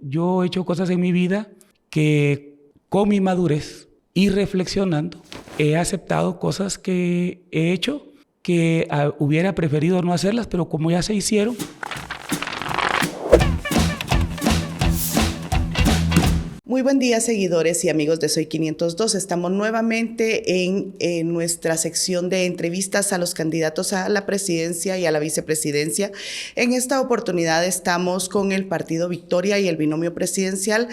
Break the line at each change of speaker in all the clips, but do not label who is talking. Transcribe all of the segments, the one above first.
yo he hecho cosas en mi vida que con mi madurez y reflexionando he aceptado cosas que he hecho que hubiera preferido no hacerlas, pero como ya se hicieron.
Muy buen día, seguidores y amigos de Soy 502. Estamos nuevamente en nuestra sección de entrevistas a los candidatos a la presidencia y a la vicepresidencia. En esta oportunidad estamos con el Partido Victoria y el binomio presidencial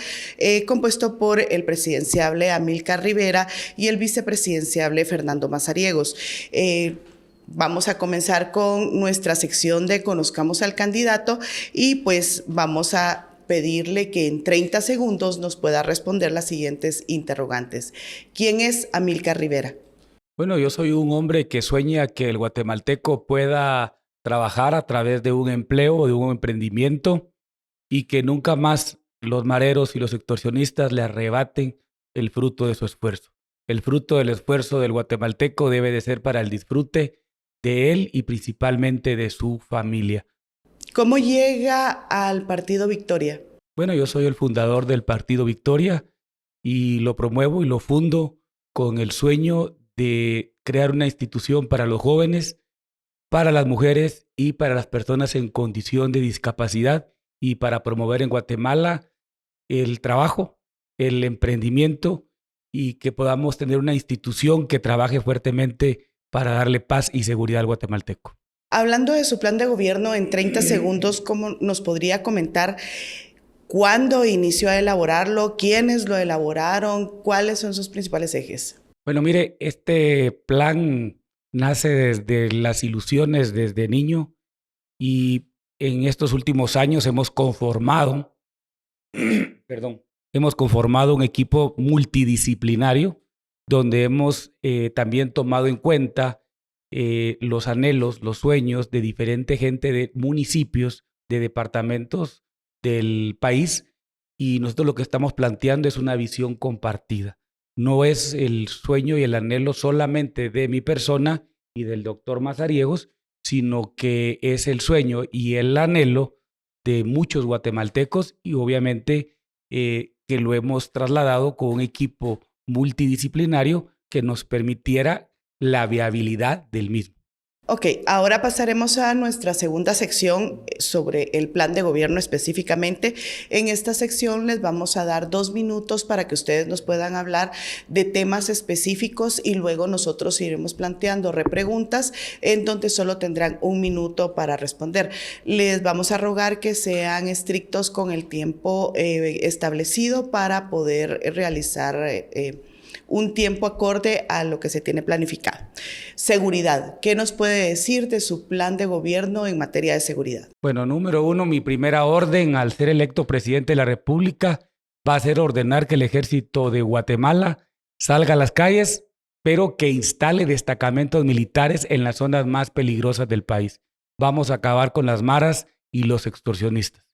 compuesto por el presidenciable Amílcar Rivera y el vicepresidenciable Fernando Mazariegos. Vamos a comenzar con nuestra sección de Conozcamos al Candidato y pues vamos a pedirle que en 30 segundos nos pueda responder las siguientes interrogantes. ¿Quién es Amílcar Rivera?
Bueno, yo soy un hombre que sueña que el guatemalteco pueda trabajar a través de un empleo, de un emprendimiento y que nunca más los mareros y los extorsionistas le arrebaten el fruto de su esfuerzo. El fruto del esfuerzo del guatemalteco debe de ser para el disfrute de él y principalmente de su familia.
¿Cómo llega al Partido Victoria?
Bueno, yo soy el fundador del Partido Victoria y lo promuevo y lo fundo con el sueño de crear una institución para los jóvenes, para las mujeres y para las personas en condición de discapacidad y para promover en Guatemala el trabajo, el emprendimiento y que podamos tener una institución que trabaje fuertemente para darle paz y seguridad al guatemalteco.
Hablando de su plan de gobierno en 30 segundos, ¿cómo nos podría comentar cuándo inició a elaborarlo, quiénes lo elaboraron, cuáles son sus principales ejes?
Bueno, mire, este plan nace desde las ilusiones desde niño y en estos últimos años hemos conformado un equipo multidisciplinario donde hemos también tomado en cuenta los anhelos, los sueños de diferente gente de municipios, de departamentos del país y nosotros lo que estamos planteando es una visión compartida. No es el sueño y el anhelo solamente de mi persona y del doctor Mazariegos, sino que es el sueño y el anhelo de muchos guatemaltecos y obviamente que lo hemos trasladado con un equipo multidisciplinario que nos permitiera la viabilidad del mismo.
Ok, ahora pasaremos a nuestra segunda sección sobre el plan de gobierno específicamente. En esta sección les vamos a dar 2 minutos para que ustedes nos puedan hablar de temas específicos y luego nosotros iremos planteando repreguntas en donde solo tendrán 1 minuto para responder. Les vamos a rogar que sean estrictos con el tiempo establecido para poder realizar un tiempo acorde a lo que se tiene planificado. Seguridad. ¿Qué nos puede decir de su plan de gobierno en materia de seguridad?
Bueno, número 1, mi primera orden al ser electo presidente de la República va a ser ordenar que el Ejército de Guatemala salga a las calles, pero que instale destacamentos militares en las zonas más peligrosas del país. Vamos a acabar con las maras y los extorsionistas.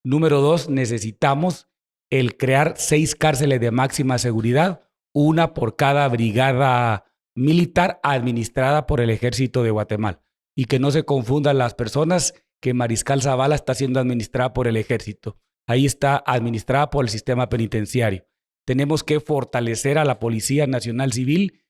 Número 2, necesitamos el crear 6 cárceles de máxima seguridad, una por cada brigada militar administrada por el Ejército de Guatemala. Y que no se confundan las personas que Mariscal Zavala está siendo administrada por el Ejército. Ahí está administrada por el sistema penitenciario. Tenemos que fortalecer a la Policía Nacional Civil,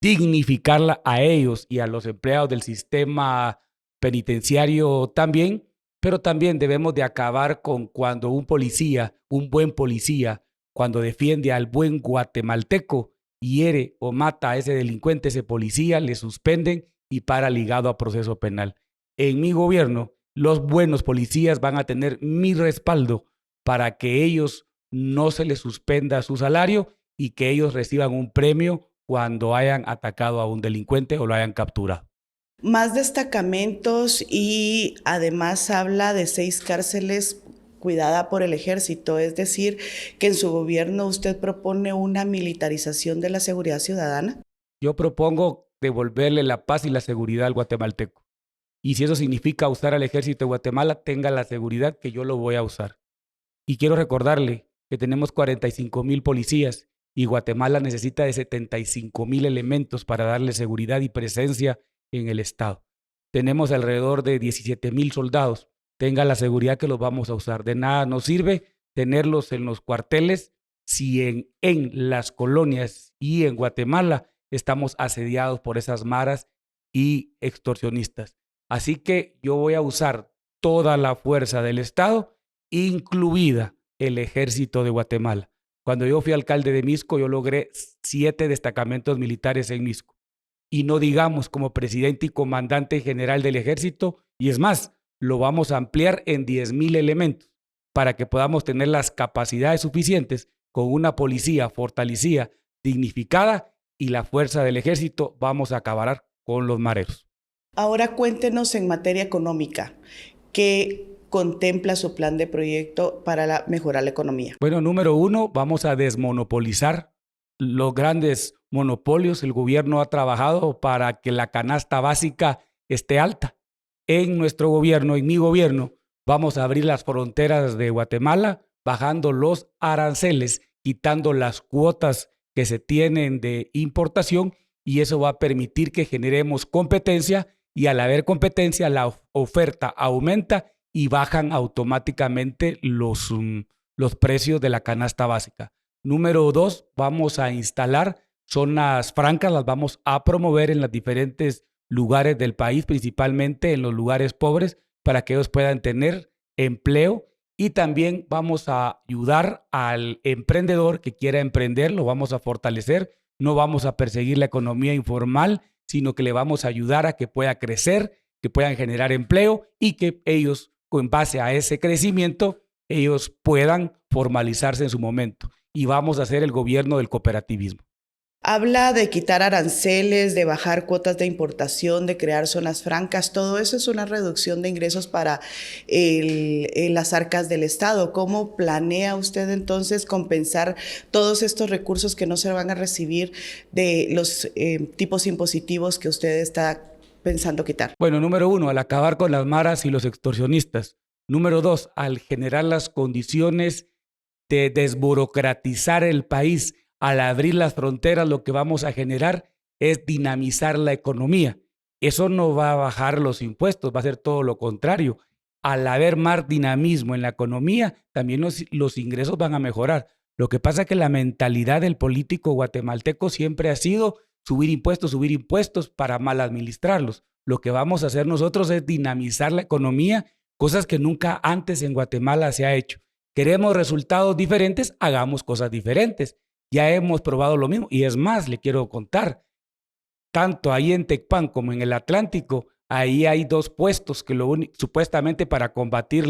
dignificarla a ellos y a los empleados del sistema penitenciario también, pero también debemos de acabar con cuando un policía, un buen policía, cuando defiende al buen guatemalteco, hiere o mata a ese delincuente, ese policía, le suspenden y para ligado a proceso penal. En mi gobierno, los buenos policías van a tener mi respaldo para que ellos no se les suspenda su salario y que ellos reciban un premio cuando hayan atacado a un delincuente o lo hayan capturado.
Más destacamentos y además habla de 6 cárceles cuidada por el ejército, es decir, que en su gobierno usted propone una militarización de la seguridad ciudadana.
Yo propongo devolverle la paz y la seguridad al guatemalteco. Y si eso significa usar al ejército de Guatemala, tenga la seguridad que yo lo voy a usar. Y quiero recordarle que tenemos 45,000 policías y Guatemala necesita de 75,000 elementos para darle seguridad y presencia en el Estado. Tenemos alrededor de 17,000 soldados. Tenga la seguridad que los vamos a usar. De nada nos sirve tenerlos en los cuarteles si en las colonias y en Guatemala estamos asediados por esas maras y extorsionistas. Así que yo voy a usar toda la fuerza del Estado, incluida el Ejército de Guatemala. Cuando yo fui alcalde de Misco, yo logré 7 destacamentos militares en Misco. Y no digamos como presidente y comandante general del Ejército, y es más, lo vamos a ampliar en 10,000 elementos para que podamos tener las capacidades suficientes con una policía fortalecida, dignificada, y la fuerza del Ejército vamos a acabar con los mareros.
Ahora cuéntenos en materia económica, ¿qué contempla su plan de proyecto para mejorar la economía?
Bueno, número 1, vamos a desmonopolizar los grandes monopolios. El gobierno ha trabajado para que la canasta básica esté alta. En nuestro gobierno, en mi gobierno, vamos a abrir las fronteras de Guatemala, bajando los aranceles, quitando las cuotas que se tienen de importación, y eso va a permitir que generemos competencia, y al haber competencia la oferta aumenta y bajan automáticamente los precios de la canasta básica. Número 2, vamos a instalar zonas francas, las vamos a promover en los diferentes lugares del país, principalmente en los lugares pobres, para que ellos puedan tener empleo. Y también vamos a ayudar al emprendedor que quiera emprender, lo vamos a fortalecer. No vamos a perseguir la economía informal, sino que le vamos a ayudar a que pueda crecer, que puedan generar empleo y que ellos, con base a ese crecimiento, ellos puedan formalizarse en su momento. Y vamos a hacer el gobierno del cooperativismo.
Habla de quitar aranceles, de bajar cuotas de importación, de crear zonas francas. Todo eso es una reducción de ingresos para las arcas del Estado. ¿Cómo planea usted entonces compensar todos estos recursos que no se van a recibir de los tipos impositivos que usted está pensando quitar?
Bueno, número 1, al acabar con las maras y los extorsionistas. Número 2, al generar las condiciones de desburocratizar el país. Al abrir las fronteras, lo que vamos a generar es dinamizar la economía. Eso no va a bajar los impuestos, va a ser todo lo contrario. Al haber más dinamismo en la economía, también los ingresos van a mejorar. Lo que pasa es que la mentalidad del político guatemalteco siempre ha sido subir impuestos para mal administrarlos. Lo que vamos a hacer nosotros es dinamizar la economía, cosas que nunca antes en Guatemala se ha hecho. Queremos resultados diferentes, hagamos cosas diferentes. Ya hemos probado lo mismo, y es más, le quiero contar, tanto ahí en Tecpan como en el Atlántico, ahí hay 2 puestos que supuestamente para combatir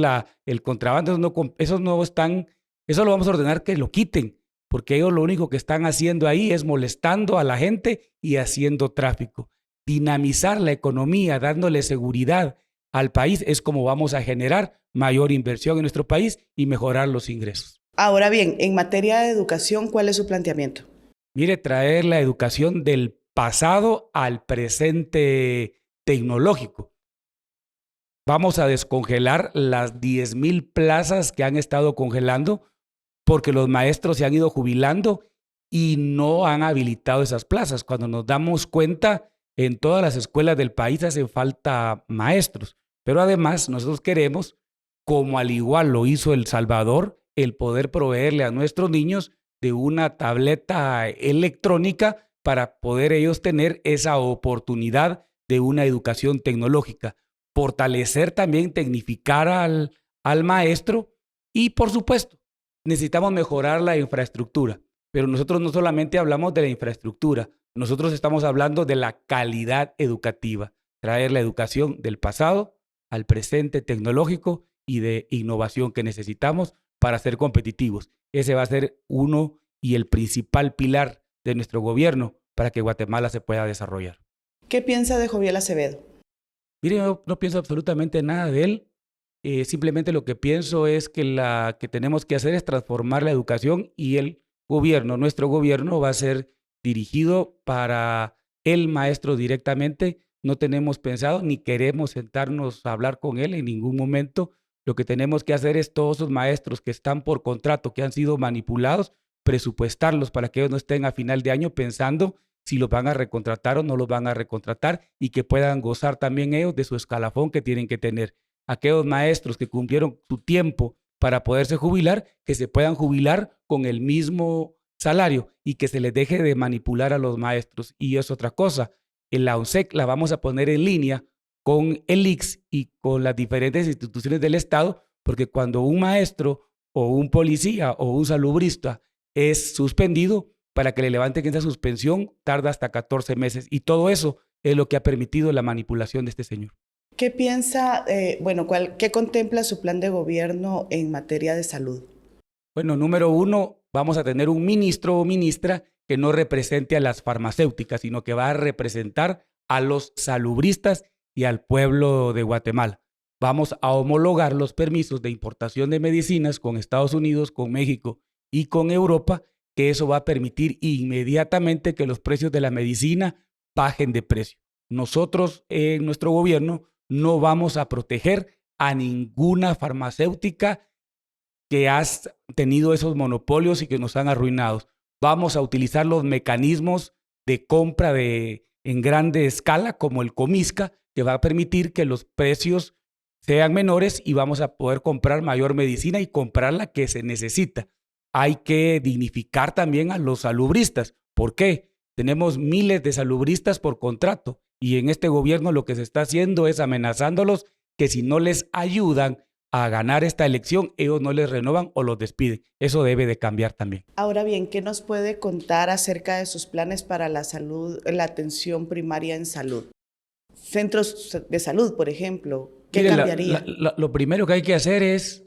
el contrabando, esos no están, eso lo vamos a ordenar que lo quiten, porque ellos lo único que están haciendo ahí es molestando a la gente y haciendo tráfico. Dinamizar la economía, dándole seguridad al país, es como vamos a generar mayor inversión en nuestro país y mejorar los ingresos.
Ahora bien, en materia de educación, ¿cuál es su planteamiento?
Mire, traer la educación del pasado al presente tecnológico. Vamos a descongelar las 10,000 plazas que han estado congelando porque los maestros se han ido jubilando y no han habilitado esas plazas. Cuando nos damos cuenta, en todas las escuelas del país hacen falta maestros. Pero además nosotros queremos, como al igual lo hizo El Salvador, el poder proveerle a nuestros niños de una tableta electrónica para poder ellos tener esa oportunidad de una educación tecnológica. Fortalecer también, tecnificar al maestro y, por supuesto, necesitamos mejorar la infraestructura. Pero nosotros no solamente hablamos de la infraestructura, nosotros estamos hablando de la calidad educativa. Traer la educación del pasado al presente tecnológico y de innovación que necesitamos para ser competitivos. Ese va a ser uno y el principal pilar de nuestro gobierno para que Guatemala se pueda desarrollar.
¿Qué piensa de Joviel Acevedo?
Mire, yo no pienso absolutamente nada de él. Simplemente lo que pienso es que lo que tenemos que hacer es transformar la educación, y el gobierno, nuestro gobierno, va a ser dirigido para el maestro directamente. No tenemos pensado ni queremos sentarnos a hablar con él en ningún momento. Lo que tenemos que hacer es todos esos maestros que están por contrato, que han sido manipulados, presupuestarlos para que ellos no estén a final de año pensando si los van a recontratar o no los van a recontratar, y que puedan gozar también ellos de su escalafón que tienen que tener. Aquellos maestros que cumplieron su tiempo para poderse jubilar, que se puedan jubilar con el mismo salario y que se les deje de manipular a los maestros. Y es otra cosa, en la ONSEC la vamos a poner en línea con el ICS y con las diferentes instituciones del Estado, porque cuando un maestro o un policía o un salubrista es suspendido, para que le levanten esa suspensión tarda hasta 14 meses. Y todo eso es lo que ha permitido la manipulación de este señor.
¿Qué piensa, qué contempla su plan de gobierno en materia de salud?
Bueno, número uno, vamos a tener un ministro o ministra que no represente a las farmacéuticas, sino que va a representar a los salubristas y al pueblo de Guatemala. Vamos a homologar los permisos de importación de medicinas con Estados Unidos, con México y con Europa, que eso va a permitir inmediatamente que los precios de la medicina bajen de precio. Nosotros en nuestro gobierno no vamos a proteger a ninguna farmacéutica que ha tenido esos monopolios y que nos han arruinado. Vamos a utilizar los mecanismos de compra en grande escala, como el Comisca, que va a permitir que los precios sean menores y vamos a poder comprar mayor medicina y comprar la que se necesita. Hay que dignificar también a los salubristas. ¿Por qué? Tenemos miles de salubristas por contrato y en este gobierno lo que se está haciendo es amenazándolos que si no les ayudan a ganar esta elección, ellos no les renovan o los despiden. Eso debe de cambiar también.
Ahora bien, ¿qué nos puede contar acerca de sus planes para la salud, la atención primaria en salud? Centros de salud, por ejemplo, ¿qué cambiaría?
Lo primero que hay que hacer es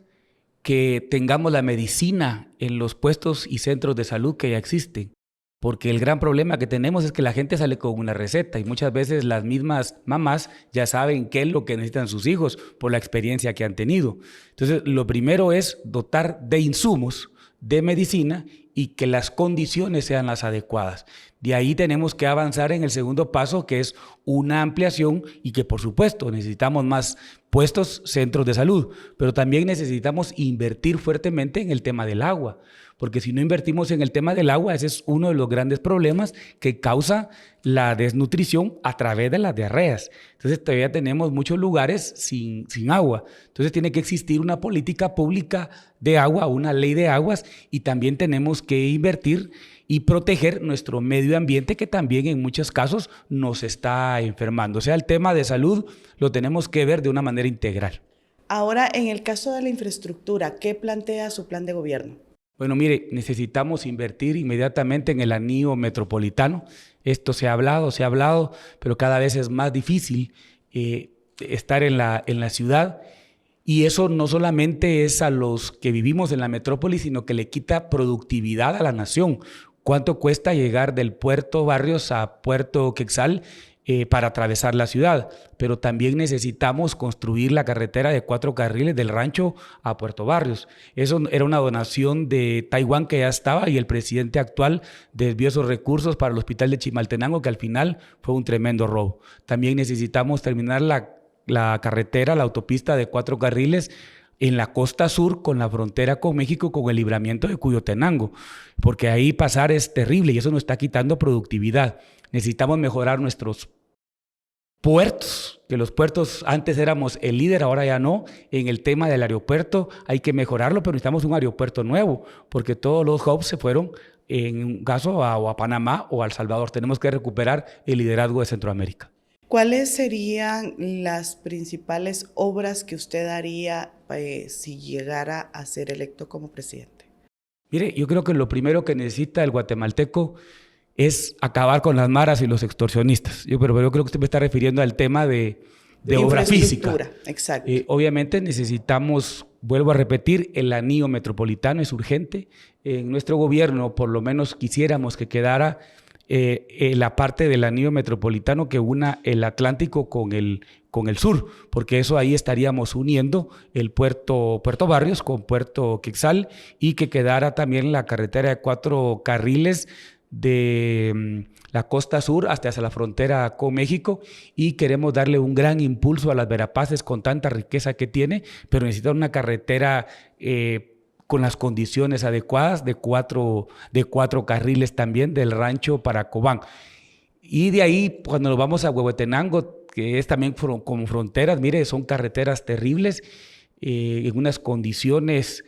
que tengamos la medicina en los puestos y centros de salud que ya existen. Porque el gran problema que tenemos es que la gente sale con una receta y muchas veces las mismas mamás ya saben qué es lo que necesitan sus hijos por la experiencia que han tenido. Entonces, lo primero es dotar de insumos de medicina y que las condiciones sean las adecuadas. De ahí tenemos que avanzar en el segundo paso, que es una ampliación y que, por supuesto, necesitamos más puestos, centros de salud, pero también necesitamos invertir fuertemente en el tema del agua, porque si no invertimos en el tema del agua, ese es uno de los grandes problemas que causa la desnutrición a través de las diarreas. Entonces todavía tenemos muchos lugares sin agua. Entonces tiene que existir una política pública de agua, una ley de aguas, y también tenemos que invertir y proteger nuestro medio ambiente, que también en muchos casos nos está enfermando. O sea, el tema de salud lo tenemos que ver de una manera integral.
Ahora, en el caso de la infraestructura, ¿qué plantea su plan de gobierno?
Bueno, mire, necesitamos invertir inmediatamente en el anillo metropolitano. Esto se ha hablado, pero cada vez es más difícil estar en la ciudad. Y eso no solamente es a los que vivimos en la metrópoli, sino que le quita productividad a la nación. ¿Cuánto cuesta llegar del Puerto Barrios a Puerto Quetzal para atravesar la ciudad? Pero también necesitamos construir la carretera de 4 carriles del Rancho a Puerto Barrios. Eso era una donación de Taiwán que ya estaba y el presidente actual desvió esos recursos para el hospital de Chimaltenango, que al final fue un tremendo robo. También necesitamos terminar la carretera, la autopista de 4 carriles en la costa sur con la frontera con México, con el libramiento de Cuyotenango, porque ahí pasar es terrible y eso nos está quitando productividad. Necesitamos mejorar nuestros puertos, que los puertos antes éramos el líder, ahora ya no. En el tema del aeropuerto hay que mejorarlo, pero necesitamos un aeropuerto nuevo, porque todos los hubs se fueron en un caso a Panamá o a El Salvador. Tenemos que recuperar el liderazgo de Centroamérica.
¿Cuáles serían las principales obras que usted haría si llegara a ser electo como presidente?
Mire, yo creo que lo primero que necesita el guatemalteco es acabar con las maras y los extorsionistas. Pero yo creo que usted me está refiriendo al tema de obra física.
Exacto.
Obviamente necesitamos, vuelvo a repetir, el anillo metropolitano es urgente. En nuestro gobierno, por lo menos quisiéramos que quedara la parte del anillo metropolitano que una el Atlántico con el sur, porque eso ahí estaríamos uniendo el Puerto Barrios con Puerto Quetzal y que quedara también la carretera de 4 carriles de la costa sur hasta la frontera con México, y queremos darle un gran impulso a las Verapaces con tanta riqueza que tiene, pero necesita una carretera con las condiciones adecuadas de cuatro carriles también del Rancho para Cobán. Y de ahí, cuando nos vamos a Huehuetenango, que es también como fronteras, mire, son carreteras terribles. en unas condiciones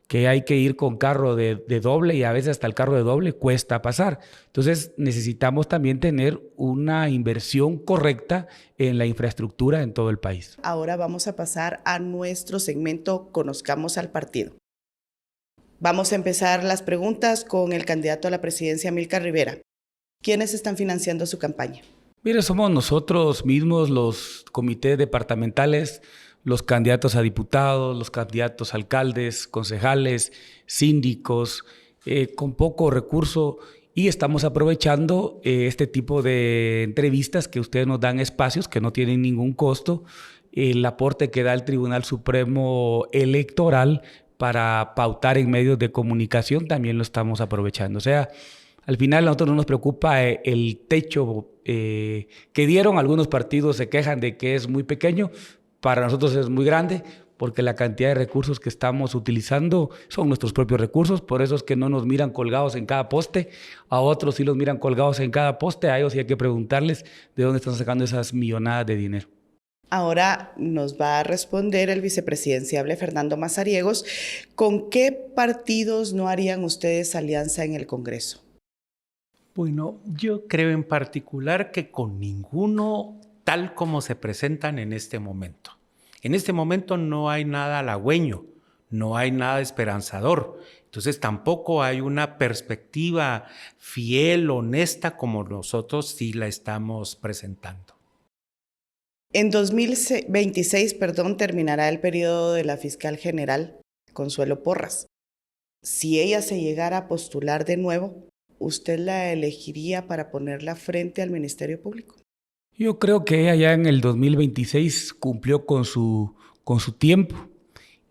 que hay que ir con carro de doble y a veces hasta el carro de doble cuesta pasar. Entonces necesitamos también tener una inversión correcta en la infraestructura en todo el país.
Ahora vamos a pasar a nuestro segmento Conozcamos al Partido. Vamos a empezar las preguntas con el candidato a la presidencia, Amílcar Rivera. ¿Quiénes están financiando su campaña?
Mire, somos nosotros mismos, los comités departamentales, los candidatos a diputados, los candidatos a alcaldes, concejales, síndicos, con poco recurso, y estamos aprovechando este tipo de entrevistas que ustedes nos dan espacios que no tienen ningún costo, el aporte que da el Tribunal Supremo Electoral para pautar en medios de comunicación también lo estamos aprovechando. O sea, al final a nosotros no nos preocupa el techo que dieron. Algunos partidos se quejan de que es muy pequeño. Para nosotros es muy grande porque la cantidad de recursos que estamos utilizando son nuestros propios recursos. Por eso es que no nos miran colgados en cada poste. A otros sí los miran colgados en cada poste. A ellos sí hay que preguntarles de dónde están sacando esas millonadas de dinero.
Ahora nos va a responder el vicepresidenciable Fernando Mazariegos. ¿Con qué partidos no harían ustedes alianza en el Congreso?
Bueno, yo creo en particular que con ninguno tal como se presentan en este momento. En este momento no hay nada halagüeño, no hay nada esperanzador. Entonces tampoco hay una perspectiva fiel, honesta, como nosotros sí la estamos presentando.
En 2026, terminará el periodo de la fiscal general, Consuelo Porras. Si ella se llegara a postular de nuevo, ¿usted la elegiría para ponerla frente al Ministerio Público?
Yo creo que ella ya en el 2026 cumplió con su tiempo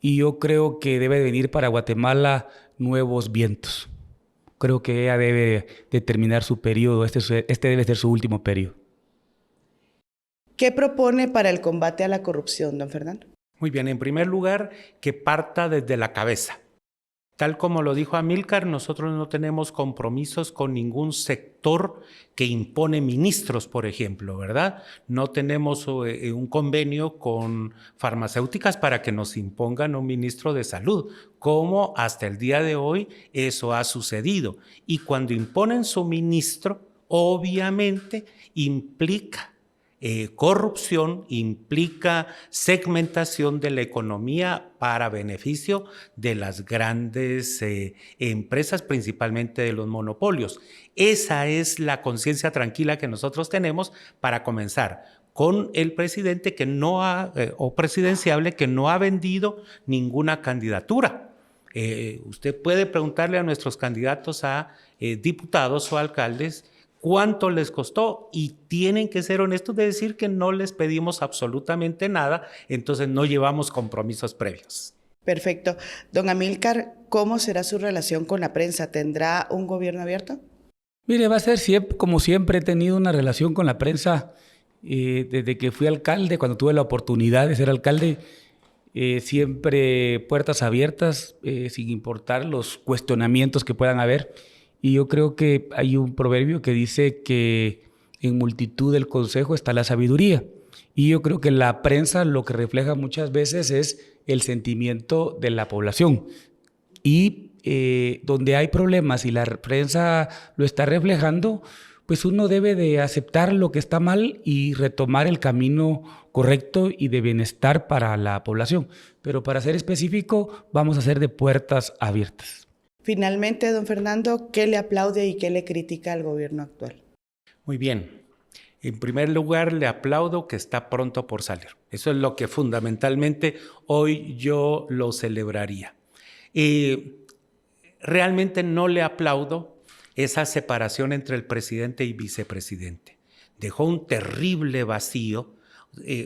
y yo creo que debe venir para Guatemala nuevos vientos. Creo que ella debe de terminar su periodo, este debe ser su último periodo.
¿Qué propone para el combate a la corrupción, don Fernando?
Muy bien, en primer lugar, que parta desde la cabeza. Tal como lo dijo Amílcar, nosotros no tenemos compromisos con ningún sector que impone ministros, por ejemplo, ¿verdad? No tenemos un convenio con farmacéuticas para que nos impongan un ministro de salud, como hasta el día de hoy eso ha sucedido. Y cuando imponen su ministro, obviamente implica corrupción, implica segmentación de la economía para beneficio de las grandes empresas, principalmente de los monopolios. Esa es la conciencia tranquila que nosotros tenemos para comenzar con el presidente o presidenciable que no ha vendido ninguna candidatura. Usted puede preguntarle a nuestros candidatos a diputados o alcaldes cuánto les costó y tienen que ser honestos de decir que no les pedimos absolutamente nada, entonces no llevamos compromisos previos.
Perfecto. Don Amílcar, ¿cómo será su relación con la prensa? ¿Tendrá un gobierno abierto?
Mire, va a ser siempre, como siempre he tenido una relación con la prensa desde que fui alcalde, cuando tuve la oportunidad de ser alcalde, siempre puertas abiertas, sin importar los cuestionamientos que puedan haber. Y yo creo que hay un proverbio que dice que en multitud del consejo está la sabiduría. Y yo creo que la prensa lo que refleja muchas veces es el sentimiento de la población. Y donde hay problemas y la prensa lo está reflejando, pues uno debe de aceptar lo que está mal y retomar el camino correcto y de bienestar para la población. Pero para ser específico, vamos a hacer de puertas abiertas.
Finalmente, don Fernando, ¿qué le aplaude y qué le critica al gobierno actual?
Muy bien. En primer lugar, le aplaudo que está pronto por salir. Eso es lo que fundamentalmente hoy yo lo celebraría. Realmente no le aplaudo esa separación entre el presidente y vicepresidente. Dejó un terrible vacío,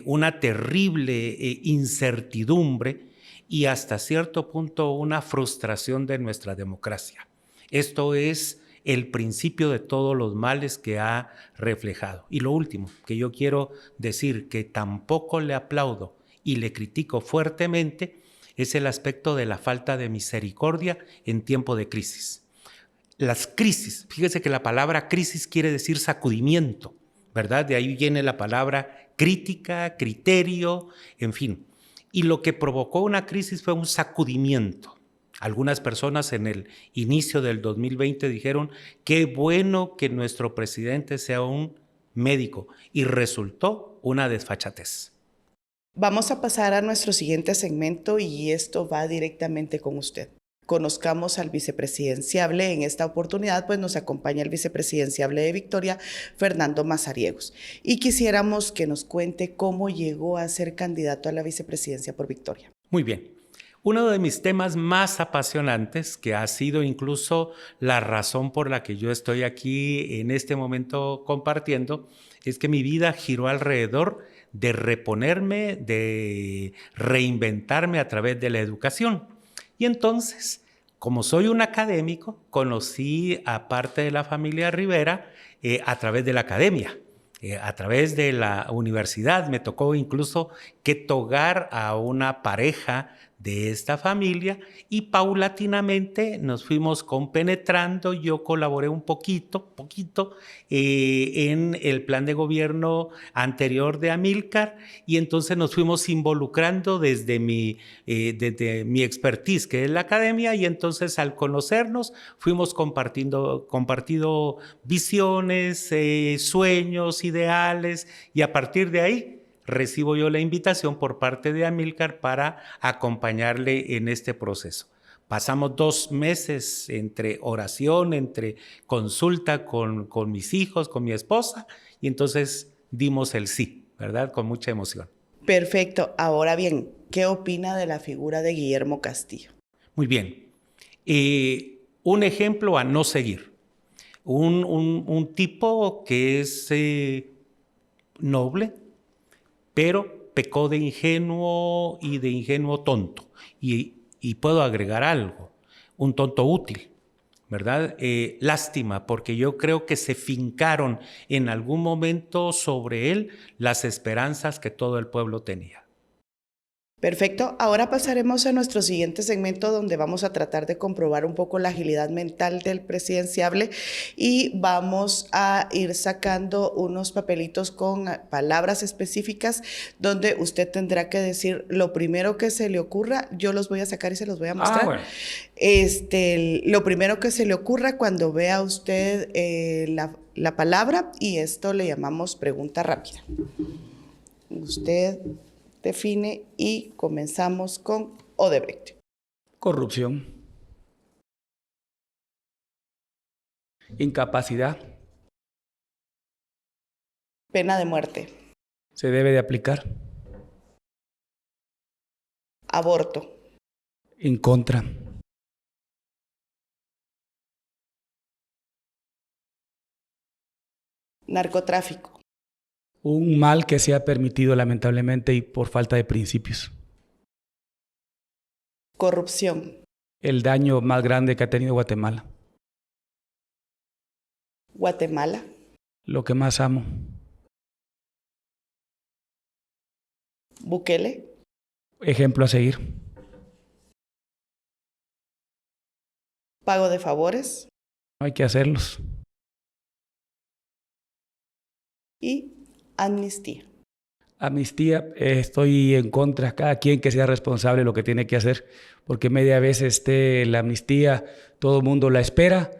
una terrible incertidumbre y hasta cierto punto una frustración de nuestra democracia. Esto es el principio de todos los males que ha reflejado. Y lo último que yo quiero decir, que tampoco le aplaudo y le critico fuertemente, es el aspecto de la falta de misericordia en tiempo de crisis. Las crisis, fíjese que la palabra crisis quiere decir sacudimiento, ¿verdad? De ahí viene la palabra crítica, criterio, en fin. y lo que provocó una crisis fue un sacudimiento. Algunas personas en el inicio del 2020 dijeron, qué bueno que nuestro presidente sea un médico, y resultó una desfachatez.
Vamos a pasar a nuestro siguiente segmento y esto va directamente con usted. Conozcamos al vicepresidenciable. En esta oportunidad, pues nos acompaña el vicepresidenciable de Victoria, Fernando Mazariegos. Y quisiéramos que nos cuente cómo llegó a ser candidato a la vicepresidencia por Victoria.
Muy bien. Uno de mis temas más apasionantes, que ha sido incluso la razón por la que yo estoy aquí en este momento compartiendo, es que mi vida giró alrededor de reponerme, de reinventarme a través de la educación. Y entonces, como soy un académico, conocí a parte de la familia Rivera a través de la academia. A través de la universidad me tocó incluso que togar a una pareja de esta familia y paulatinamente nos fuimos compenetrando. Yo colaboré un poquito en el plan de gobierno anterior de Amílcar y entonces nos fuimos involucrando desde mi expertise, que es la academia, y entonces al conocernos fuimos compartiendo visiones, sueños, ideales, y a partir de ahí recibo yo la invitación por parte de Amílcar para acompañarle en este proceso. Pasamos 2 meses entre oración, entre consulta con mis hijos, con mi esposa, y entonces dimos el sí, ¿verdad? Con mucha emoción.
Perfecto. Ahora bien, ¿qué opina de la figura de Guillermo Castillo?
Muy bien. Un ejemplo a no seguir. Un tipo que es noble, pero pecó de ingenuo y de ingenuo tonto. Y puedo agregar algo, un tonto útil, ¿verdad? Lástima, porque yo creo que se fincaron en algún momento sobre él las esperanzas que todo el pueblo tenía.
Perfecto. Ahora pasaremos a nuestro siguiente segmento donde vamos a tratar de comprobar un poco la agilidad mental del presidenciable y vamos a ir sacando unos papelitos con palabras específicas donde usted tendrá que decir lo primero que se le ocurra. Yo los voy a sacar y se los voy a mostrar.
Bueno.
Lo primero que se le ocurra cuando vea usted la palabra, y esto le llamamos pregunta rápida. Usted define y comenzamos con Odebrecht.
Corrupción. Incapacidad.
Pena de muerte.
Se debe de aplicar.
Aborto.
En contra.
Narcotráfico.
Un mal que se ha permitido lamentablemente y por falta de principios.
Corrupción.
El daño más grande que ha tenido Guatemala.
Guatemala.
Lo que más amo.
Bukele.
Ejemplo a seguir.
Pago de favores.
No hay que hacerlos.
Y amnistía.
Amnistía, estoy en contra. Cada quien que sea responsable de lo que tiene que hacer, porque media vez la amnistía, todo el mundo la espera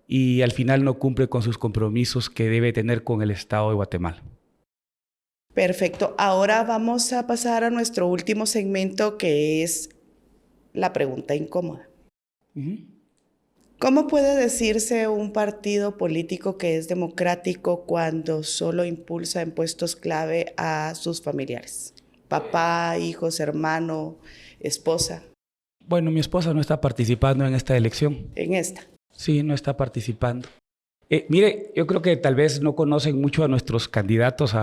y al final no cumple con sus compromisos que debe tener con el Estado de Guatemala.
Perfecto. Ahora vamos a pasar a nuestro último segmento, que es la pregunta incómoda. ¿Cómo puede decirse un partido político que es democrático cuando solo impulsa en puestos clave a sus familiares? Papá, hijos, hermano, esposa.
Bueno, mi esposa no está participando en esta elección.
En esta.
Sí, no está participando. Mire, yo creo que tal vez no conocen mucho a nuestros candidatos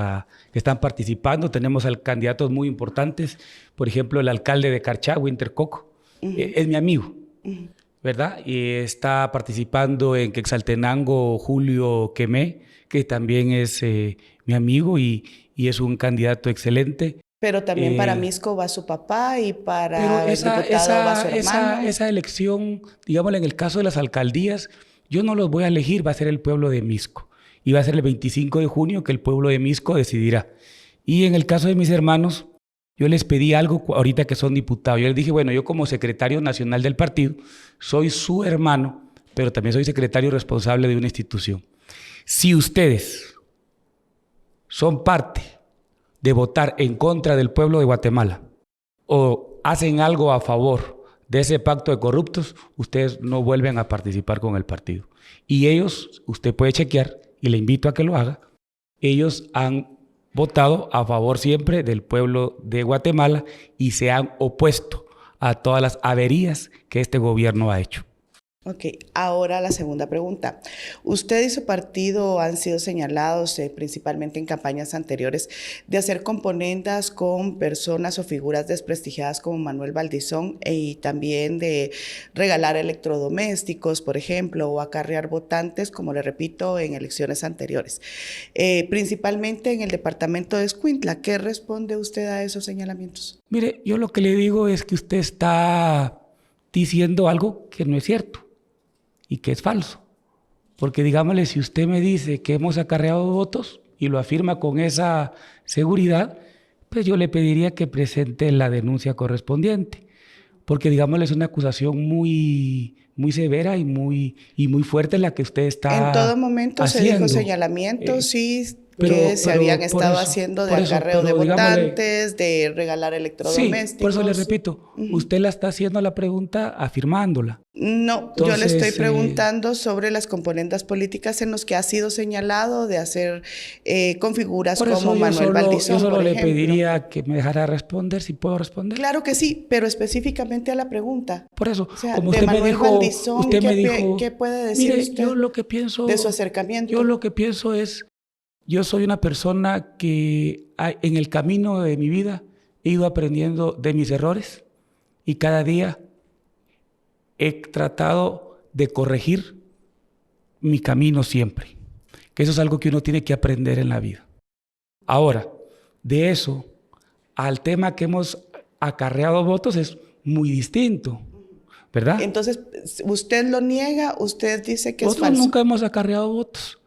que están participando. Tenemos candidatos muy importantes. Por ejemplo, el alcalde de Carchá, Winter Coco, es mi amigo. ¿Verdad? Y está participando en Quetzaltenango Julio Quemé, que también es mi amigo y es un candidato excelente.
Pero también para Misco va su papá y para el diputado va su hermano.
Esa elección, digámosle, en el caso de las alcaldías, yo no los voy a elegir, va a ser el pueblo de Misco. Y va a ser el 25 de junio que el pueblo de Misco decidirá. Y en el caso de mis hermanos, yo les pedí algo ahorita que son diputados. Yo les dije, bueno, yo como secretario nacional del partido, soy su hermano, pero también soy secretario responsable de una institución. Si ustedes son parte de votar en contra del pueblo de Guatemala o hacen algo a favor de ese pacto de corruptos, ustedes no vuelven a participar con el partido. Y ellos, usted puede chequear, y le invito a que lo haga, ellos han votado a favor siempre del pueblo de Guatemala y se han opuesto a todas las averías que este gobierno ha hecho.
Ok, ahora la segunda pregunta. Usted y su partido han sido señalados, principalmente en campañas anteriores, de hacer componendas con personas o figuras desprestigiadas como Manuel Valdizón y también de regalar electrodomésticos, por ejemplo, o acarrear votantes, como le repito, en elecciones anteriores. Principalmente en el departamento de Escuintla. ¿Qué responde usted a esos señalamientos?
Mire, yo lo que le digo es que usted está diciendo algo que no es cierto y que es falso. Porque digámosle, si usted me dice que hemos acarreado votos y lo afirma con esa seguridad, pues yo le pediría que presente la denuncia correspondiente. Porque digámosle, es una acusación muy severa y muy fuerte la que usted está
en todo momento
haciendo.
Se dijo señalamientos, sí, que se habían estado haciendo de acarreo de votantes, de regalar electrodomésticos.
Sí, por eso le repito, usted la está haciendo la pregunta afirmándola.
No, entonces, yo le estoy preguntando sobre las componendas políticas en los que ha sido señalado de hacer con figuras como Manuel Valdizón,
yo solo
por
le
ejemplo.
Pediría que me dejara responder, si puedo responder.
Claro que sí, pero específicamente a la pregunta.
Por eso,
o sea,
como
de
usted
Manuel
me dijo,
Valdizón, ¿qué puede decir
mire,
usted
yo lo que pienso,
de su acercamiento?
Yo lo que pienso es, yo soy una persona que en el camino de mi vida he ido aprendiendo de mis errores y cada día he tratado de corregir mi camino siempre. Que eso es algo que uno tiene que aprender en la vida. Ahora, de eso al tema que hemos acarreado votos es muy distinto, ¿verdad?
Entonces, ¿usted lo niega? ¿Usted dice que
Nosotros
es falso?
Nunca hemos acarreado votos.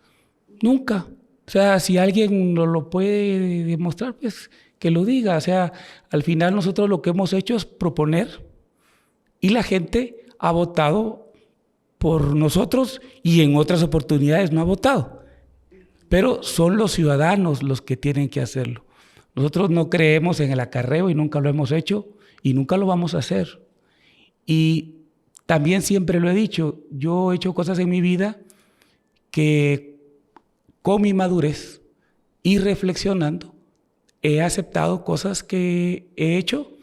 Nunca. O sea, si alguien lo puede demostrar, pues que lo diga. O sea, al final nosotros lo que hemos hecho es proponer y la gente ha votado por nosotros y en otras oportunidades no ha votado. Pero son los ciudadanos los que tienen que hacerlo. Nosotros no creemos en el acarreo y nunca lo hemos hecho y nunca lo vamos a hacer. Y también siempre lo he dicho, yo he hecho cosas en mi vida que con mi madurez y reflexionando, he aceptado cosas que he hecho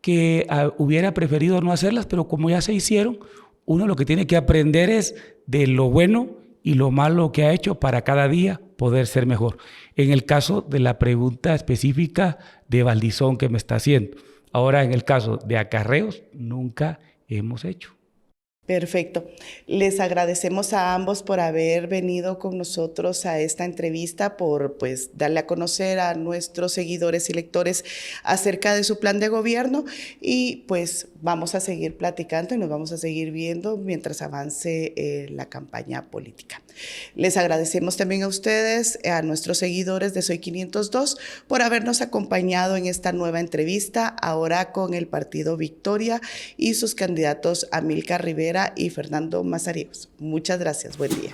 que hubiera preferido no hacerlas, pero como ya se hicieron, uno lo que tiene que aprender es de lo bueno y lo malo que ha hecho para cada día poder ser mejor. En el caso de la pregunta específica de Valdizón que me está haciendo. Ahora, en el caso de acarreos, nunca hemos hecho.
Perfecto. Les agradecemos a ambos por haber venido con nosotros a esta entrevista, por darle a conocer a nuestros seguidores y lectores acerca de su plan de gobierno y vamos a seguir platicando y nos vamos a seguir viendo mientras avance la campaña política. Les agradecemos también a ustedes, a nuestros seguidores de Soy 502, por habernos acompañado en esta nueva entrevista, ahora con el Partido Victoria y sus candidatos Amílcar Rivera y Fernando Mazariegos. Muchas gracias. Buen día.